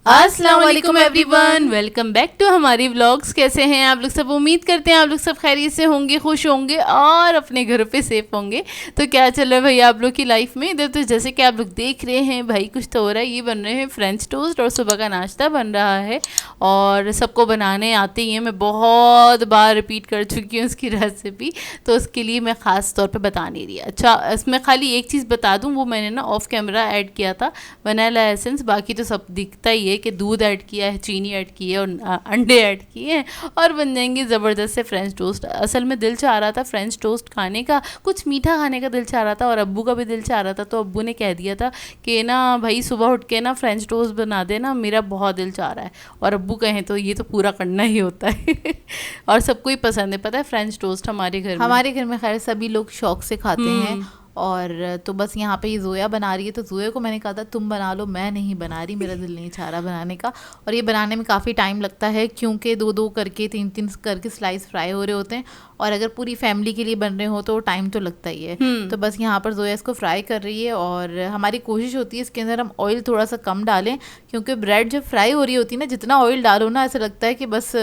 अस्सलाम वालेकुम everyone, welcome back to हमारी व्लॉग्स। कैसे हैं आप लोग सब? उम्मीद करते हैं आप लोग सब खैरियत से होंगे, खुश होंगे और अपने घरों पे सेफ होंगे। तो क्या चल रहा है भाई आप लोग की लाइफ में? इधर तो जैसे कि आप लोग देख रहे हैं भाई कुछ तो हो रहा है। ये बन रहे हैं फ्रेंच टोस्ट और सुबह का नाश्ता बन रहा है और सबको बनाने आते ही हैं। मैं बहुत बार रिपीट कर चुकी हूँ इसकी रेसिपी, तो उसके लिए मैं ख़ास तौर पर बता नहीं रही। अच्छा, इसमें खाली एक चीज़ बता दूँ, वो मैंने ना ऑफ कैमरा ऐड किया था वनीला एसेंस। बाकी तो सब दिखता ही है कि दूध ऐड किया है, चीनी ऐड की है और अंडे ऐड किए हैं और बन जाएंगे ज़बरदस्त से फ्रेंच टोस्ट। असल में दिल चाह रहा था फ्रेंच टोस्ट खाने का, कुछ मीठा खाने का दिल चाह रहा था और अब्बू का भी दिल चाह रहा था। तो अब्बू ने कह दिया था कि ना भाई सुबह उठ के ना फ्रेंच टोस्ट बना देना, मेरा बहुत दिल चाह रहा है। और अब्बू कहें तो ये तो पूरा करना ही होता है और सबको ही पसंद है, पता है फ्रेंच टोस्ट हमारे घर में खैर सभी लोग शौक से खाते हैं। और तो बस यहाँ पे ये जोया बना रही है, तो जोया को मैंने कहा था तुम बना लो, मैं नहीं बना रही, मेरा दिल नहीं चाह रहा बनाने का। और ये बनाने में काफ़ी टाइम लगता है क्योंकि दो दो करके तीन तीन करके स्लाइस फ्राई हो रहे होते हैं और अगर पूरी फैमिली के लिए बन रहे हो तो टाइम तो लगता ही है। तो बस यहाँ पर जोया इसको फ्राई कर रही है और हमारी कोशिश होती है इसके अंदर हम ऑयल थोड़ा सा कम डालें, क्योंकि ब्रेड जब फ्राई हो रही होती है ना, जितना ऑयल डालो ना ऐसा लगता है कि बस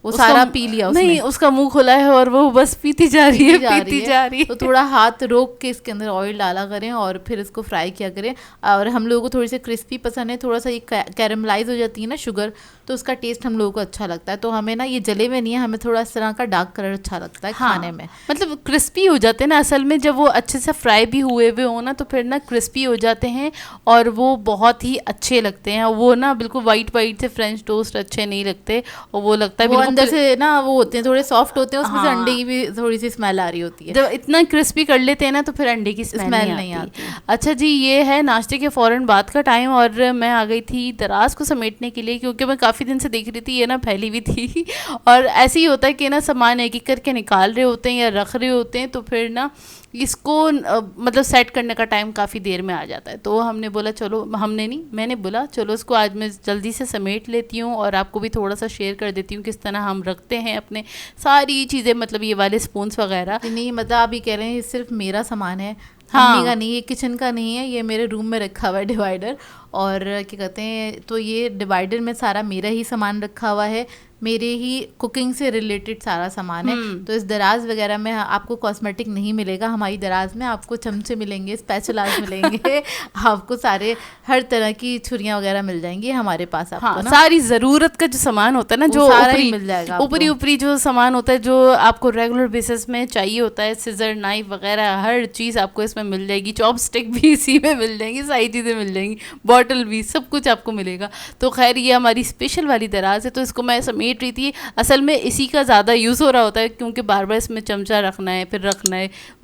वो सारा पी लिया उसने। नहीं, उसका मुंह खुला है और वो बस पीती जा रही है। तो थोड़ा हाथ रोक के इसके अंदर ऑयल डाला करें और फिर इसको फ्राई किया करें। और हम लोगों को थोड़ी सी क्रिस्पी पसंद है, थोड़ा सा ये कैरमलाइज हो जाती है ना शुगर, तो उसका टेस्ट हम लोगों को अच्छा लगता है। तो हमें ना ये जले में नहीं है, हमें थोड़ा इस तरह का डार्क कलर अच्छा लगता है खाने में। मतलब क्रिस्पी हो जाते हैं ना, असल में जब वो अच्छे से फ्राई भी हुए हो ना तो फिर ना क्रिस्पी हो जाते हैं और वो बहुत ही अच्छे लगते हैं। वो ना बिल्कुल वाइट वाइट से फ्रेंच टोस्ट अच्छे नहीं लगते और वो लगता है अंदर से ना वो होते हैं थोड़े सॉफ्ट होते हैं, उसमें से अंडे की भी थोड़ी सी स्मेल आ रही होती है। जब इतना क्रिस्पी कर लेते हैं ना तो फिर अंडे की स्मेल नहीं आती। अच्छा जी, ये है नाश्ते के फ़ौरन बाद का टाइम और मैं आ गई थी दराज को समेटने के लिए, क्योंकि मैं काफ़ी दिन से देख रही थी ये ना फैली हुई थी और ऐसे ही होता है कि ना सामान एक एक करके निकाल रहे होते हैं या रख रहे होते हैं, तो फिर ना इसको मतलब सेट करने का टाइम काफ़ी देर में आ जाता है। तो हमने बोला चलो, मैंने बोला चलो इसको आज मैं जल्दी से समेट लेती हूँ और आपको भी थोड़ा सा शेयर कर देती हूँ किस तरह हम रखते हैं अपने सारी चीज़ें, मतलब ये वाले स्पून्स वगैरह। नहीं मतलब आप ये कह रहे हैं ये सिर्फ मेरा सामान है, मम्मी का नहीं, ये किचन का नहीं है, ये मेरे रूम में रखा हुआ है डिवाइडर। और क्या कहते हैं, तो ये डिवाइडर में सारा मेरा ही सामान रखा हुआ है, मेरे ही कुकिंग से रिलेटेड सारा सामान है। तो इस दराज वगैरह में आपको कॉस्मेटिक नहीं मिलेगा, हमारी दराज में आपको चमचे मिलेंगे, स्पैचुलास मिलेंगे आपको सारे हर तरह की छुरियां वगैरह मिल जाएंगी हमारे पास। आपको ना सारी ज़रूरत का जो सामान होता है ना, जो मिल जाएगा, ऊपरी जो सामान होता है जो आपको रेगुलर बेसिस में चाहिए होता है, सिजर, नाइफ वगैरह हर चीज़ आपको इसमें मिल जाएगी। चॉपस्टिक भी इसी में मिल जाएंगी, सारी चीज़ें मिल जाएंगी, बॉटल भी, सब कुछ आपको मिलेगा। तो खैर ये हमारी स्पेशल वाली दराज है, तो इसको मैं समेट रही थी। असल में इसी का ज़्यादा यूज़ हो रहा होता है क्योंकि बार बार इसमें चमचा रखना है, फिर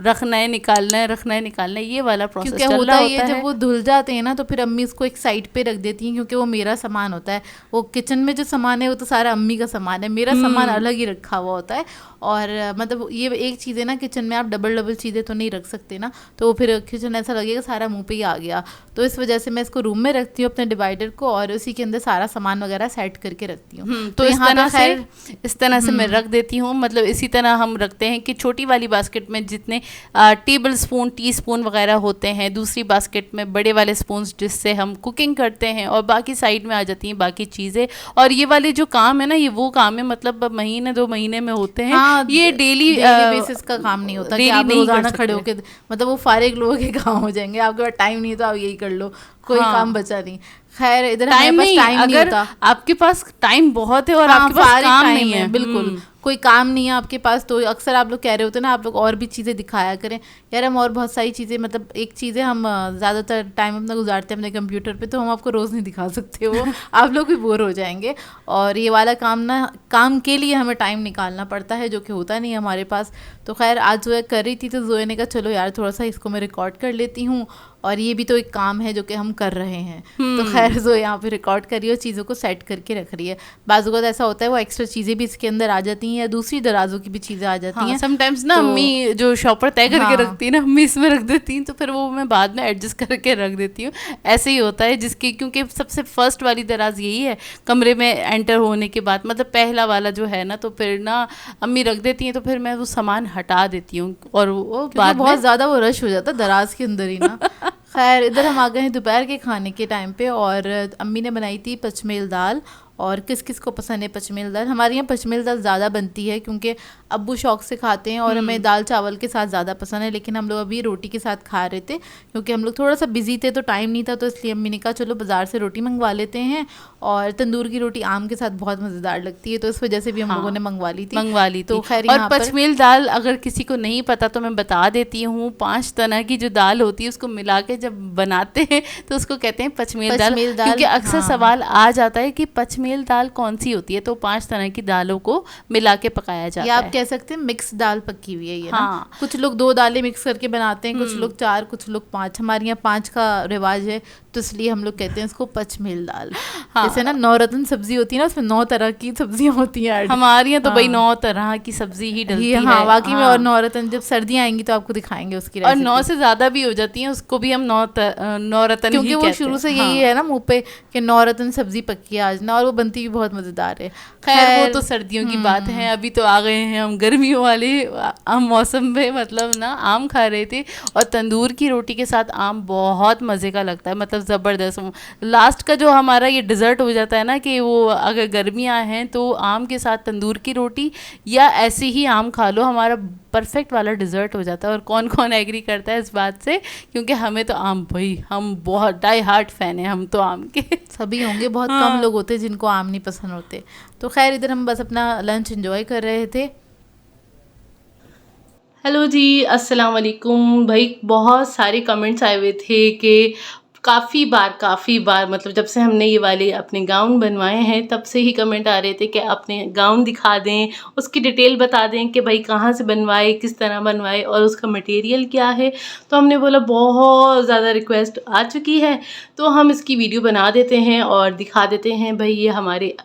रखना है निकालना है, ये वाला प्रोसेस चल रहा होता है। जब वो धुल जाते हैं ना तो फिर अम्मी इसको एक साइड पे रख देती हैं, क्योंकि वो मेरा सामान होता है। वो किचन में जो सामान है वो तो सारा अम्मी का सामान है, मेरा सामान अलग ही रखा हुआ होता है। और मतलब ये एक चीज़ है ना, किचन में आप डबल चीज़ें तो नहीं रख सकते ना, तो फिर किचन ऐसा लगेगा सारा मुंह पे ही आ गया। तो इस वजह से मैं इसको रूम में रखती हूँ अपने डिवाइडर को और उसी के अंदर सारा सामान वगैरह सेट करके रखती हूँ। तो इस तरह से मैं रख देती हूँ। मतलब इसी तरह हम रखते हैं कि छोटी वाली बास्केट में जितने टेबल स्पून, टी स्पून वगैरह होते हैं, दूसरी बास्केट में बड़े वाले स्पून जिससे हम कुकिंग करते हैं और बाकी साइड में आ जाती हैं बाकी चीज़ें। और ये वाले जो काम है ना, ये वो काम है मतलब महीने 2 महीने में होते हैं। ये डेली बेसिस का काम नहीं होता कि आप रोजाना खड़े होके, मतलब वो फारिग लोगों के काम हो जाएंगे। आपके पास टाइम नहीं है तो आप यही कर लो, कोई काम बचा नहीं। खैर इधर टाइम नहीं होता, आपके पास टाइम बहुत है और आपके पास काम नहीं है, बिल्कुल कोई काम नहीं है आपके पास, तो अक्सर आप लोग कह रहे होते हैं ना आप लोग और भी चीज़ें दिखाया करें। यार हम और बहुत सारी चीज़ें, मतलब एक चीज़ें हम ज़्यादातर टाइम अपना गुजारते हैं अपने कंप्यूटर पे, तो हम आपको रोज़ नहीं दिखा सकते, वो आप लोग भी बोर हो जाएंगे। और ये वाला काम के लिए हमें टाइम निकालना पड़ता है, जो कि होता नहीं है हमारे पास। तो खैर आज जोया कर रही थी तो जोया ने कहा चलो यार थोड़ा सा इसको मैं रिकॉर्ड कर लेती हूँ, और ये भी तो एक काम है जो कि हम कर रहे हैं। तो खैर जो यहाँ पे रिकॉर्ड कर रही है और चीज़ों को सेट करके रख रही है। बाज़ वक़्त ऐसा होता है वो एक्स्ट्रा चीज़ें भी इसके अंदर आ जाती हैं या दूसरी दराजों की भी चीज़ें आ जाती हैं। समटाइम्स ना अम्मी जो शॉपर तय करके रखती है ना, अम्मी इसमें रख देती हैं, तो फिर वो मैं बाद में एडजस्ट करके रख देती हूँ। ऐसे ही होता है जिसकी, क्योंकि सबसे फर्स्ट वाली दराज यही है कमरे में एंटर होने के बाद, मतलब पहला वाला जो है ना, तो फिर ना अम्मी रख देती हैं, तो फिर मैं वो सामान हटा देती हूँ और वो बाद बहुत ज़्यादा वो रश हो जाता है दराज के अंदर ही ना। खैर इधर हम आ गए हैं दोपहर के खाने के टाइम पे, और अम्मी ने बनाई थी पचमेल दाल। और किस किस को पसंद है पचमेल दाल? हमारे यहाँ पचमेल दाल ज़्यादा बनती है क्योंकि अब्बू शौक से खाते हैं, और हमें दाल चावल के साथ ज़्यादा पसंद है। लेकिन हम लोग अभी रोटी के साथ खा रहे थे क्योंकि हम लोग थोड़ा सा बिजी थे तो टाइम नहीं था, तो इसलिए अम्मी ने कहा चलो बाज़ार से रोटी मंगवा लेते हैं। और तंदूर की रोटी आम के साथ बहुत मज़ेदार लगती है, तो इस वजह से भी हम लोगों ने मंगवा ली थी। तो खैर और पचमेल दाल अगर किसी को नहीं पता तो मैं बता देती हूँ, 5 तरह की जो दाल होती है उसको मिला के जब बनाते हैं तो उसको कहते हैं पचमेल दाल। क्योंकि अक्सर सवाल आ जाता है कि पचमेल दाल कौन सी होती है, तो 5 तरह की दालों को मिला के पकाया जाता है। या आप कह सकते हैं मिक्स दाल पकी हुई है ये ना। कुछ लोग 2 दालें मिक्स करके बनाते हैं, कुछ लोग 4, कुछ लोग 5। हमारे यहाँ 5 का रिवाज है, तो इसलिए हम लोग कहते हैं इसको पचमेल दाल। जैसे ना 9 रत्न सब्जी होती है ना, उसमें 9 तरह की सब्जियां होती हैं। हमारे यहाँ तो भाई 9 तरह की सब्जी ही डलती है। हाँ वाकई में। और 9 रत्न जब सर्दियाँ आएंगी तो आपको दिखाएंगे उसकी और 9 से ज्यादा भी हो जाती हैं, उसको भी हम 9 रत्न, क्योंकि वो शुरू से यही है ना मुंह पे कि 9 रत्न सब्जी पक्की आज ना, और वो बनती भी बहुत मजेदार है। खैर वो तो सर्दियों की बात है। अभी तो आ गए हैं हम गर्मियों वाले हम मौसम में, मतलब ना आम खा रहे थे, और तंदूर की रोटी के साथ आम बहुत मज़े का लगता है, मतलब ज़बरदस्त। लास्ट का जो हमारा ये डिज़र्ट हो जाता है ना, कि वो अगर गर्मियाँ हैं तो आम के साथ तंदूर की रोटी या ऐसे ही आम खा लो, हमारा परफेक्ट वाला डिज़र्ट हो जाता है। और कौन कौन एग्री करता है इस बात से? क्योंकि हमें तो आम, भाई हम बहुत डाई हार्ट फ़ैन हैं हम तो आम के। सभी होंगे, बहुत कम लोग होते हैं जिनको आम नहीं पसंद होते। तो खैर इधर हम बस अपना लंच एंजॉय कर रहे थे। हेलो जी, अस्सलाम वालेकुम। भाई बहुत सारे कमेंट्स आए हुए थे कि काफ़ी बार मतलब जब से हमने ये वाले अपने गाउन बनवाए हैं तब से ही कमेंट आ रहे थे कि अपने गाउन दिखा दें, उसकी डिटेल बता दें कि भाई कहाँ से बनवाए, किस तरह बनवाए और उसका मटेरियल क्या है। तो हमने बोला बहुत ज़्यादा रिक्वेस्ट आ चुकी है तो हम इसकी वीडियो बना देते हैं और दिखा देते हैं भाई ये हमारे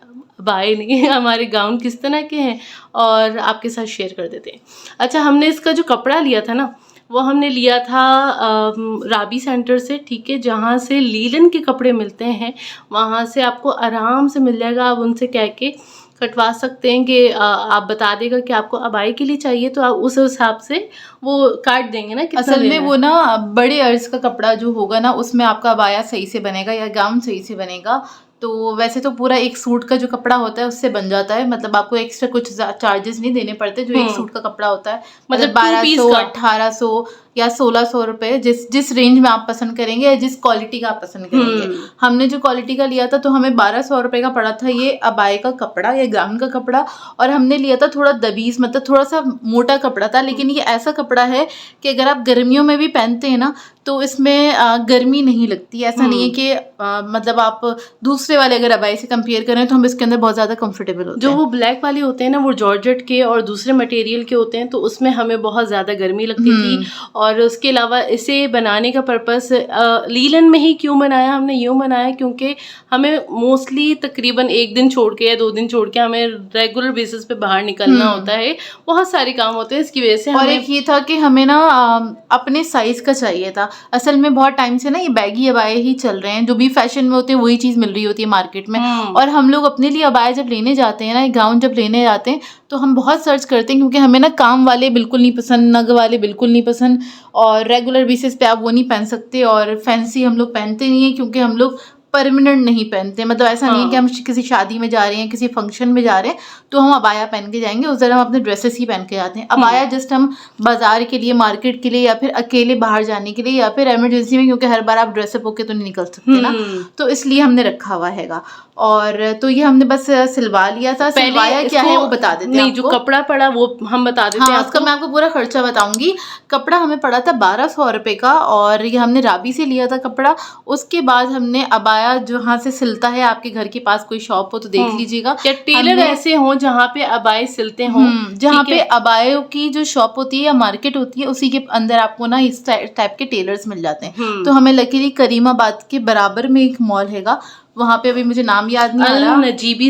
बाय नहीं हमारे गाउन किस तरह के हैं, और आपके साथ शेयर कर देते हैं। अच्छा, हमने इसका जो कपड़ा लिया था ना, वो हमने लिया था राबी सेंटर से, ठीक है, जहाँ से लीलन के कपड़े मिलते हैं वहाँ से आपको आराम से मिल जाएगा। आप उनसे कह के कटवा सकते हैं कि आप बता देगा कि आपको अबाई के लिए चाहिए, तो आप उस हिसाब से वो काट देंगे ना। असल में वो ना बड़े अर्ज का कपड़ा जो होगा ना, उसमें आपका अबाया सही से बनेगा या गाउन सही से बनेगा। तो वैसे तो पूरा एक सूट का जो कपड़ा होता है उससे बन जाता है, मतलब आपको एक्स्ट्रा कुछ चार्जेस नहीं देने पड़ते। जो एक सूट का कपड़ा होता है मतलब 1200, 1800 या 1600 रुपये, जिस रेंज में आप पसंद करेंगे या जिस क्वालिटी का आप पसंद करेंगे। हमने जो क्वालिटी का लिया था तो हमें 1200 रुपये का पड़ा था ये अबाए का कपड़ा या गाउन का कपड़ा। और हमने लिया था थोड़ा दबीज, मतलब थोड़ा सा मोटा कपड़ा था, लेकिन ये ऐसा कपड़ा है कि अगर आप गर्मियों में भी पहनते हैं ना तो इसमें गर्मी नहीं लगती। ऐसा नहीं है कि मतलब आप दूसरे वाले अगर अबाई से कंपेयर करें तो हम इसके अंदर बहुत ज़्यादा कंफर्टेबल होते हैं। जो वो ब्लैक वाले होते हैं ना, वो जॉर्जेट के और दूसरे मटेरियल के होते हैं, तो उसमें हमें बहुत ज़्यादा गर्मी लगती थी। और उसके अलावा इसे बनाने का पर्पस लीलन में ही क्यों बनाया, हमने यूँ बनाया क्योंकि हमें मोस्टली तकरीबन 1 दिन छोड़ के या 2 दिन छोड़ के हमें रेगुलर बेसिस पे बाहर निकलना होता है, बहुत सारे काम होते हैं, इसकी वजह से। और एक ये था कि हमें ना अपने साइज़ का चाहिए था। असल में बहुत टाइम से ना ये बैगी अबाए ही चल रहे हैं, जो भी फैशन में होते हैं वही चीज़ मिल रही होती है मार्केट में। और हम लोग अपने लिए अबाया जब लेने जाते हैं ना, एक गाउन जब लेने जाते हैं तो हम बहुत सर्च करते हैं, क्योंकि हमें ना काम वाले बिल्कुल नहीं पसंद, नग वाले बिल्कुल नहीं पसंद, और रेगुलर बेसिस पे आप वो नहीं पहन सकते। और फैंसी हम लोग पहनते नहीं है क्योंकि हम लोग परमानेंट नहीं पहनते। मतलब ऐसा नहीं है कि हम किसी शादी में जा रहे हैं, किसी फंक्शन में जा रहे हैं तो हम अबाया पहन के जाएंगे, उस तरह हम अपने ड्रेसेस ही पहन के जाते हैं। अबाया जस्ट हम बाजार के लिए, मार्केट के लिए, या फिर अकेले बाहर जाने के लिए, या फिर इमरजेंसी में, क्योंकि हर बार आप ड्रेसअप होके तो नहीं निकल सकते ना, तो इसलिए हमने रखा हुआ हैगा। और तो ये हमने बस सिलवा लिया था। सिलवाया क्या है वो बता देते हैं। नहीं, जो कपड़ा पड़ा वो हम बता देते हैं। उसका मैं आपको पूरा खर्चा बताऊंगी। कपड़ा हमें पड़ा था 1200 रुपये का, और ये हमने राबी से लिया था कपड़ा। उसके बाद हमने अबाया जहाँ से सिलता है, आपके घर के पास कोई शॉप हो तो देख लीजिएगा, या टेलर ऐसे हो जहाँ पे अबाए सिलते हो, जहाँ पे अबायों की जो शॉप होती है या मार्केट होती है उसी के अंदर आपको ना इस टाइप के टेलर्स मिल जाते हैं। तो हमें लकीली करीमाबाद के बराबर में एक मॉल हैगा, वहाँ पे अभी मुझे नाम याद नहीं आ रहा, नजीबी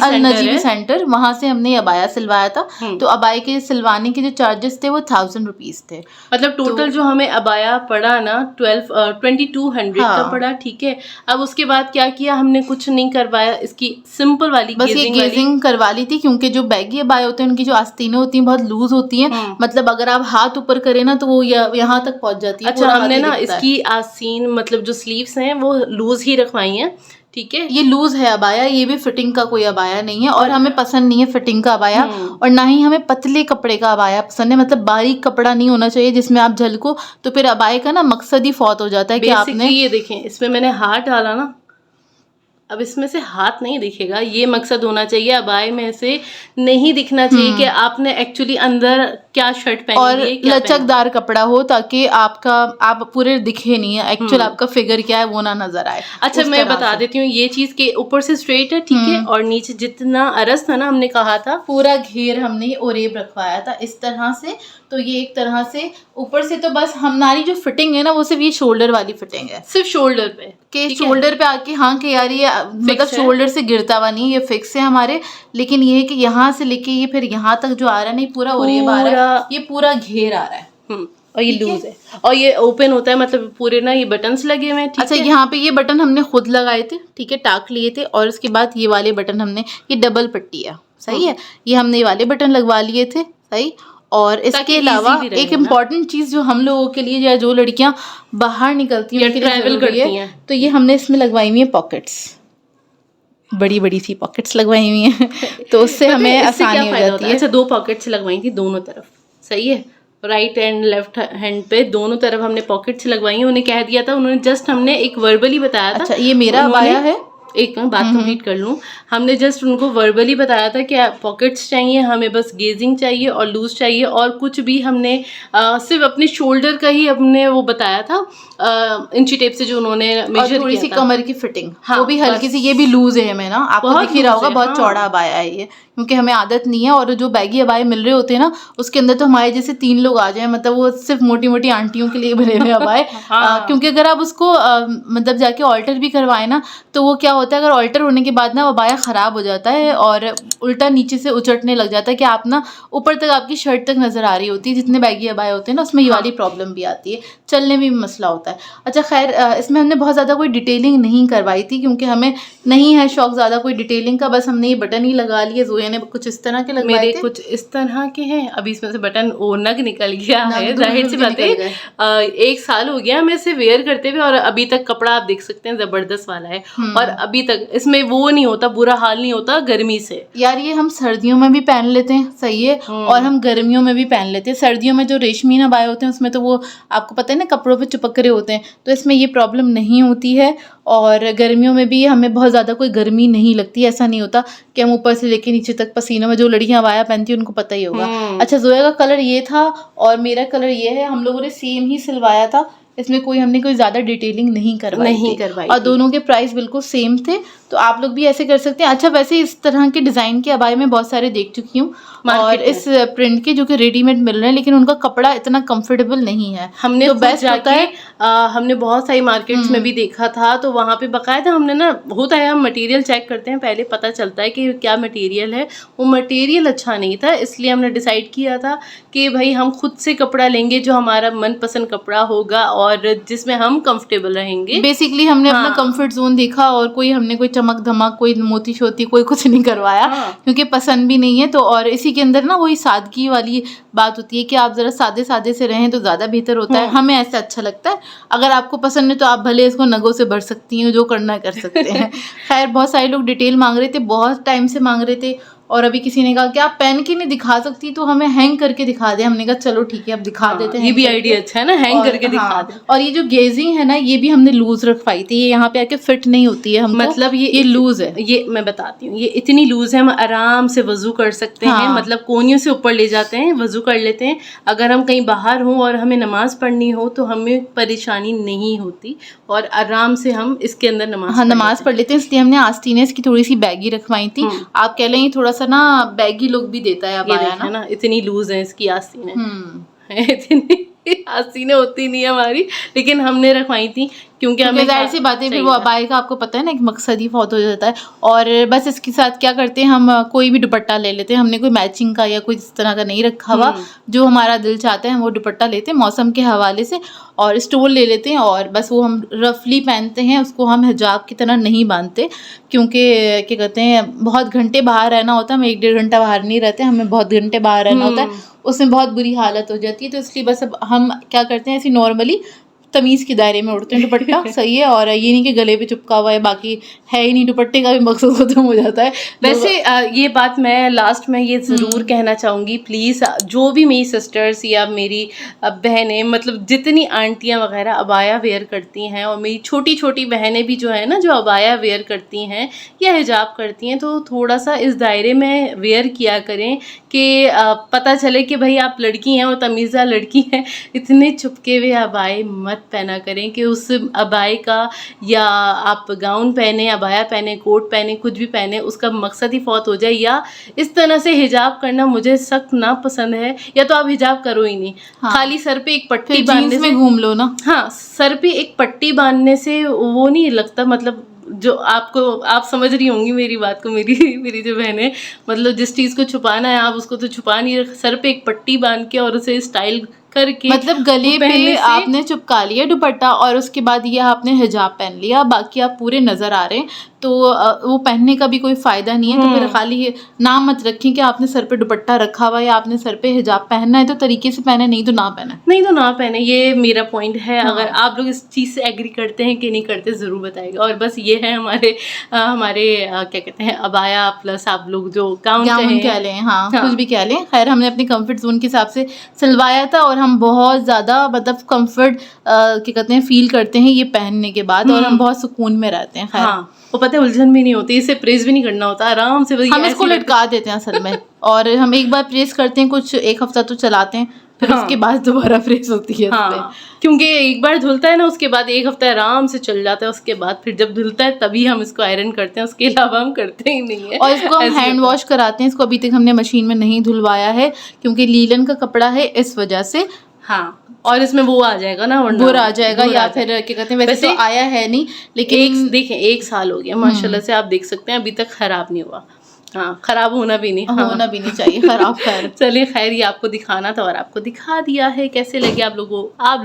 सेंटर, वहाँ से हमने अबाया सिलवाया था। तो अबाया के सिलवाने के जो चार्जेस थे वो 1000 रुपीज थे। मतलब टोटल जो हमें अबाया पड़ा ना 2200 का पड़ा, ठीक है। अब उसके बाद क्या किया हमने, कुछ नहीं करवाया, इसकी सिंपल वाली बस ये गेजिंग करवा ली थी, क्योंकि जो बैगी अबाया होते हैं उनकी जो आस्तीनें होती हैं बहुत लूज होती हैं, मतलब अगर आप हाथ ऊपर करें ना तो वो यहाँ तक पहुंच जाती है। अच्छा, हमने ना इसकी आस्तीन मतलब जो स्लीव्स हैं वो लूज ही रखवाई हैं, ठीक है। ये लूज है अबाया, ये भी फिटिंग का कोई अबाया नहीं है, और हमें पसंद नहीं है फिटिंग का अबाया, और ना ही हमें पतले कपड़े का अबाया पसंद है। मतलब बारीक कपड़ा नहीं होना चाहिए जिसमें आप झलको, तो फिर अबाये का ना मकसद ही फौत हो जाता है कि आपने। ये देखें, इसमें मैंने हाथ डाला ना, अब इसमें से हाथ नहीं दिखेगा, ये मकसद होना चाहिए। अबाए में से नहीं दिखना चाहिए कि आपने एक्चुअली अंदर क्या शर्ट पहनी और है, क्या लचकदार कपड़ा हो, ताकि आप पूरे दिखे नहीं है एक्चुअल आपका फिगर क्या है वो ना नजर आए। अच्छा, मैं बता देती हूँ ये चीज के ऊपर से स्ट्रेट है, ठीक है, और नीचे जितना अरस था ना, हमने कहा था पूरा घेर हमने ओरेब रखवाया था इस तरह से। तो ये एक तरह से ऊपर से तो बस हमारी जो फिटिंग है ना वो सिर्फ ये शोल्डर वाली फिटिंग है, सिर्फ शोल्डर पे, के शोल्डर पे आके, हाँ कि यार ये मतलब शोल्डर से गिरता हुआ नहीं, ये फिक्स है हमारे। लेकिन ये है कि यहाँ से लेके ये फिर यहाँ तक जो आ रहा है, नहीं पूरा ओरेब आ रहा है, ये पूरा घेर आ रहा है, और ये लूज है, और ये ओपन होता है, मतलब पूरे ना ये बटन्स लगे हुए हैं। अच्छा, यहाँ पे ये बटन हमने खुद लगाए थे, ठीक है, टाक लिए थे, और उसके बाद ये वाले बटन हमने, ये डबल पट्टी है, सही है, ये हमने ये वाले बटन लगवा लिए थे, सही। और इसके अलावा एक इम्पॉर्टेंट चीज जो हम लोगों के लिए, या जो लड़कियां बाहर निकलती हैं, ट्रैवल करती हैं, तो ये हमने इसमें लगवाई हुई है पॉकेट्स, बड़ी बड़ी सी पॉकेट्स लगवाई हुई हैं तो उससे हमें आसानी हो जाती है। अच्छा, 2 पॉकेट्स लगवाई थी दोनों तरफ, सही है, राइट एंड लेफ्ट हैंड पे दोनों तरफ हमने पॉकेट्स लगवाई हैं। उन्हें कह दिया था, उन्होंने जस्ट हमने एक वर्बली बताया था। अच्छा, ये मेरा अबाया है, एक बात कंप्लीट कर लूँ, हमने जस्ट उनको वर्बली बताया था कि पॉकेट्स चाहिए हमें, बस गेजिंग चाहिए और लूज चाहिए, और कुछ भी हमने सिर्फ अपने शोल्डर का ही हमने वो बताया था इंची टेप से जो उन्होंने मेजर थोड़ी सी कमर की फिटिंग, हाँ, वो भी हल्की सी, ये भी लूज है हमें ना, आपको दिख ही रहा होगा, बहुत चौड़ा अबाया है ये, क्योंकि हमें आदत नहीं है। और जो बैगी अबाए मिल रहे होते हैं ना, उसके अंदर तो हमारे जैसे 3 लोग आ जाए, मतलब वो सिर्फ मोटी मोटी आंटियों के लिए बने हुए अबाए क्योंकि अगर आप उसको मतलब जाके ऑल्टर भी करवाए ना, तो वो क्या होता है, अगर ऑल्टर होने के बाद ना वो अबाया ख़राब हो जाता है और उल्टा नीचे से उचटने लग जाता है कि आप ना ऊपर तक आपकी शर्ट तक नज़र आ रही होती है। जितने बैगी अबाए होते हैं ना, उसमें ये वाली प्रॉब्लम भी आती है, चलने में भी मसला होता है। अच्छा खैर, इसमें हमने बहुत ज़्यादा कोई डिटेलिंग नहीं करवाई थी, क्योंकि हमें नहीं है शौक ज़्यादा कोई डिटेलिंग का, बस हमने ये बटन ही लगा लिए। जोया ने कुछ इस तरह के लगवाए थे, मेरे कुछ इस तरह के हैं, अभी इसमें से बटन नग निकल गया है, जाहिर सी बात है। 1 साल हो गया हमें इसे वेयर करते हुए, और अभी तक कपड़ा आप देख सकते हैं ज़बरदस्त वाला है, और अभी तक इसमें वो नहीं होता, बुरा हाल नहीं होता गर्मी से। यार ये हम सर्दियों में भी पहन लेते हैं, सही है, और हम गर्मियों में भी पहन लेते हैं। सर्दियों में जो रेशमी नबाए होते हैं उसमें तो वो आपको पता है ना, कपड़ों पे चिपक रहे होते हैं, तो इसमें ये प्रॉब्लम नहीं होती है। और गर्मियों में भी हमें बहुत ज़्यादा कोई गर्मी नहीं लगती, ऐसा नहीं होता कि हम ऊपर से लेके नीचे तक पसीनों में, जो लड़कियां अबाया पहनती हैं उनको पता ही होगा। अच्छा, जोया का कलर ये था और मेरा कलर ये है, हम लोगों ने सेम ही सिलवाया था, इसमें हमने कोई ज़्यादा डिटेलिंग नहीं करवाई और दोनों के प्राइस बिल्कुल सेम थे, तो आप लोग भी ऐसे कर सकते हैं। अच्छा, वैसे इस तरह के डिज़ाइन के अबाए मैं बहुत सारे देख चुकी हूँ, और इस प्रिंट के जो कि रेडीमेड मिल रहे हैं, लेकिन उनका कपड़ा इतना कंफर्टेबल नहीं है। हमने तो बेस्ट होता है, हमने बहुत सारी मार्केट्स में भी देखा था, तो वहाँ पे बकायदा हमने ना, होता है हम मटेरियल चेक करते हैं पहले, पता चलता है कि क्या मटेरियल है। वो मटेरियल अच्छा नहीं था, इसलिए हमने डिसाइड किया था कि भाई हम खुद से कपड़ा लेंगे जो हमारा मनपसंद कपड़ा होगा और जिसमें हम कंफर्टेबल रहेंगे। बेसिकली हमने अपना कंफर्ट जोन देखा, और हमने कोई चमक धमक, कोई मोती शोती, कोई कुछ नहीं करवाया, क्योंकि पसंद भी नहीं है। तो और इसी के अंदर ना वही सादगी वाली बात होती है कि आप ज़रा सादे सादे से रहें तो ज़्यादा बेहतर होता है, हमें ऐसा अच्छा लगता है। अगर आपको पसंद है तो आप भले इसको नगों से भर सकती हैं, जो करना कर सकते हैं। खैर, बहुत सारे लोग डिटेल मांग रहे थे, बहुत टाइम से मांग रहे थे, और अभी किसी ने कहा कि आप पहन के नहीं दिखा सकती तो हमें हैंग करके दिखा दे। हमने कहा चलो ठीक है, अब दिखा देते हैं। ये भी आइडिया अच्छा है ना, हैंग करके दिखा दे। और ये जो गेजिंग है ना, ये भी हमने लूज रखवाई थी, ये यहाँ पे आके फिट नहीं होती है हमको, मतलब ये लूज है। ये मैं बताती हूँ, ये इतनी लूज है, हम आराम से वजू कर सकते हैं, मतलब कोनियों से ऊपर ले जाते हैं, वजू कर लेते हैं। अगर हम कहीं बाहर हों और हमें नमाज पढ़नी हो तो हमें परेशानी नहीं होती, और आराम से हम इसके अंदर नमाज पढ़ लेते हैं। इसलिए हमने आस्तीनें इसकी थोड़ी सी बैगी रखवाई थी। आप कह लें थोड़ा सा ना बैगी लुक भी देता है अबाया ना, इतनी लूज है इसकी आस्तीनें। इतनी आस्तीनें होती नहीं है हमारी, लेकिन हमने रखवाई थी क्योंकि हमें जाहिर सी बात है फिर वो अबाई का आपको पता है ना एक मकसद ही फौत हो जाता है। और बस इसके साथ क्या करते हैं हम कोई भी दुपट्टा ले लेते हैं, हमने कोई मैचिंग का या कोई इस तरह का नहीं रखा हुआ, जो हमारा दिल चाहता है हम वो दुपट्टा लेते हैं मौसम के हवाले से, और स्टोल ले लेते हैं और बस वो हम रफली पहनते हैं, उसको हम हिजाब की तरह नहीं बांधते, क्योंकि क्या कहते हैं बहुत घंटे बाहर रहना होता है, हम 1-1.5 घंटा बाहर नहीं रहते, हमें बहुत घंटे बाहर रहना होता है, उसमें बहुत बुरी हालत हो जाती है। तो इसलिए बस अब हम क्या करते हैं ऐसे नॉर्मली तमीज़ के दायरे में उड़ते हैं, दुपट्टा सही है, और ये नहीं कि गले पे चिपका हुआ है, बाकी है ही नहीं, दुपट्टे का भी मकसद खत्म हो जाता है। वैसे ये बात मैं लास्ट में ये ज़रूर कहना चाहूँगी, प्लीज़ जो भी मेरी सिस्टर्स या मेरी बहनें, मतलब जितनी आंटियाँ वगैरह अबाया वेयर करती हैं, और मेरी छोटी छोटी बहनें भी जो है ना जो अबाया वेयर करती हैं या हिजाब करती हैं, तो थोड़ा सा इस दायरे में वेयर किया करें कि पता चले कि भाई आप लड़की हैं और तमीज़ा लड़की हैं। इतने छुपके हुए अबाए मत पहना करें कि उस अबाए का, या आप गाउन पहने, अबाया पहने, कोट पहने, कुछ भी पहने, उसका मकसद ही फौत हो जाए। या इस तरह से हिजाब करना मुझे सख्त ना पसंद है, या तो आप हिजाब करो ही नहीं। हाँ। खाली सर पे एक पट्टी बांधने से घूम लो ना। हाँ, सर पे एक पट्टी बांधने से वो नहीं लगता, मतलब जो आपको, आप समझ रही होंगी मेरी बात को, मेरी जो बहन है, मतलब जिस चीज़ को छुपाना है आप उसको तो छुपा नहीं रख, सर पे एक पट्टी बांध के और उसे स्टाइल करके, मतलब गले पे आपने चिपका लिया दुपट्टा और उसके बाद ये आपने हिजाब पहन लिया, बाकी आप पूरे नज़र आ रहे हैं, तो वो पहनने का भी कोई फ़ायदा नहीं है। तो फिर खाली नाम मत रखें कि आपने सर पे दुपट्टा रखा हुआ या आपने सर पे हिजाब पहनना है तो तरीके से पहने, नहीं तो ना पहने, ये मेरा पॉइंट है। हाँ। अगर आप लोग इस चीज़ से एग्री करते हैं कि नहीं करते ज़रूर बताइएगा। और बस ये है हमारे क्या कहते हैं अबाया प्लस आप लोग जो गाउन कह लें, हाँ कुछ भी कह लें। खैर हमने अपने कंफर्ट जोन के हिसाब से सिलवाया था और हम बहुत ज़्यादा मतलब कंफर्ट क्या कहते हैं फील करते हैं ये पहनने के बाद, और हम बहुत सुकून में रहते हैं। खैर हाँ, वो पता है उलझन भी नहीं होती, इसे प्रेस भी नहीं करना होता, आराम से हम इसको लटका देते हैं असल में, और हम एक बार प्रेस करते हैं, कुछ एक हफ्ता तो चलाते हैं, फिर उसके बाद दोबारा प्रेस होती है। हाँ, क्योंकि एक बार धुलता है ना, उसके बाद एक हफ्ता आराम से चल जाता है, उसके बाद फिर जब धुलता है तभी हम इसको आयरन करते हैं, उसके अलावा हम करते ही नहीं है। और इसको हम हैंड वॉश कराते हैं, इसको अभी तक हमने मशीन में नहीं धुलवाया है क्योंकि लीलन का कपड़ा है इस वजह से। हाँ, और इसमें वो आ जाएगा ना, बुर आ जाएगा, या फिर क्या कहते हैं वैसे तो आया है नहीं, लेकिन देखें 1 साल हो गया माशाल्लाह से, आप देख सकते हैं अभी तक खराब नहीं हुआ। हाँ, खराब होना भी नहीं, होना भी नहीं चाहिए खराब। खैर चलिए, खैर ये आपको दिखाना था और आपको दिखा दिया है। कैसे लगे आप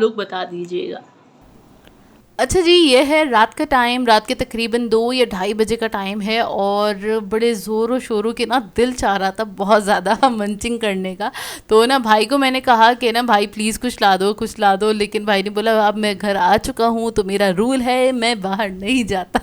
लोग बता दीजिएगा। अच्छा जी, ये है रात का टाइम, रात के तकरीबन 2 या 2:30 बजे का टाइम है, और बड़े ज़ोरों शोरों के ना दिल चाह रहा था बहुत ज़्यादा मंचिंग करने का। तो ना भाई को मैंने कहा कि ना भाई प्लीज़ कुछ ला दो, लेकिन भाई ने बोला अब मैं घर आ चुका हूँ तो मेरा रूल है मैं बाहर नहीं जाता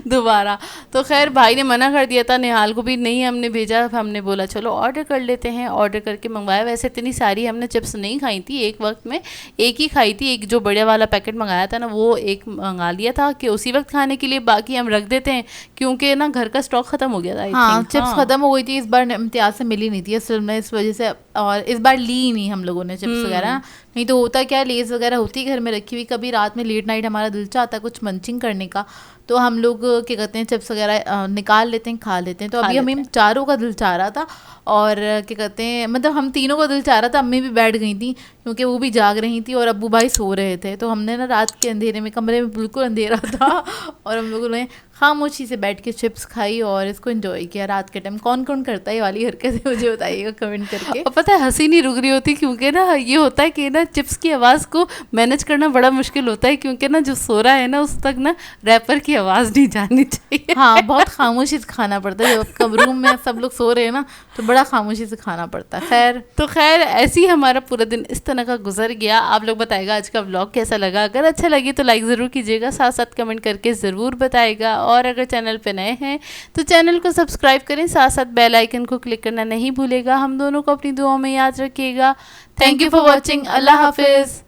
दोबारा। तो खैर भाई ने मना कर दिया था, निहाल को भी नहीं हमने भेजा, हमने बोला चलो ऑर्डर कर लेते हैं। ऑर्डर करके मंगवाया। वैसे इतनी सारी हमने चिप्स नहीं खाई थी, एक वक्त में एक ही खाई थी, एक जो बड़े वाला पैकेट मंगाया था ना वो एक मंगा लिया था कि उसी वक्त खाने के लिए, बाकी हम रख देते हैं क्योंकि ना घर का स्टॉक ख़त्म हो गया था। हाँ, चिप्स ख़त्म हो गई थी इस बार, इम्तियाज़ से मिली नहीं थी असल में, इस वजह से, और इस बार ली ही नहीं हम लोगों ने चिप्स वगैरह। नहीं तो होता क्या, लेज़ वगैरह होती घर में रखी हुई, कभी रात में लेट नाइट हमारा दिल चाहता है कुछ मंचिंग करने का, तो हम लोग क्या कहते हैं चिप्स वगैरह निकाल लेते हैं, खा लेते हैं। तो अभी हमें चारों का दिल चाह रहा था, और क्या कहते हैं मतलब हम तीनों का दिल चाह रहा था। अम्मी भी बैठ गई थी क्योंकि वो भी जाग रही थी और अब्बू भाई सो रहे थे, तो हमने ना रात के अंधेरे में, कमरे में बिल्कुल अंधेरा था और हम लोगों ने खामोशी से बैठ के चिप्स खाई और इसको एंजॉय किया रात के टाइम। कौन कौन करता है ये वाली हरकत, मुझे बताइएगा कमेंट करके। और पता है हंसी नहीं रुक रही होती क्योंकि ना ये होता है कि ना चिप्स की आवाज़ को मैनेज करना बड़ा मुश्किल होता है, क्योंकि ना जो सो रहा है ना उस तक ना रैपर की आवाज़ नहीं जानी चाहिए। हाँ, बहुत खामोशी से खाना पड़ता है, जब कब रूम में सब लोग सो रहे हैं ना तो बड़ा खामोशी से खाना पड़ता है। खैर ऐसे ही हमारा पूरा दिन इस तरह का गुजर गया। आप लोग बताएगा आज का व्लॉग कैसा लगा, अगर अच्छा लगे तो लाइक ज़रूर कीजिएगा, साथ साथ कमेंट करके ज़रूर बताएगा, और अगर चैनल पे नए हैं तो चैनल को सब्सक्राइब करें, साथ साथ बेल आइकन को क्लिक करना नहीं भूलेगा। हम दोनों को अपनी दुआओं में याद रखिएगा। Thank you for watching. अल्लाह हाफिज़।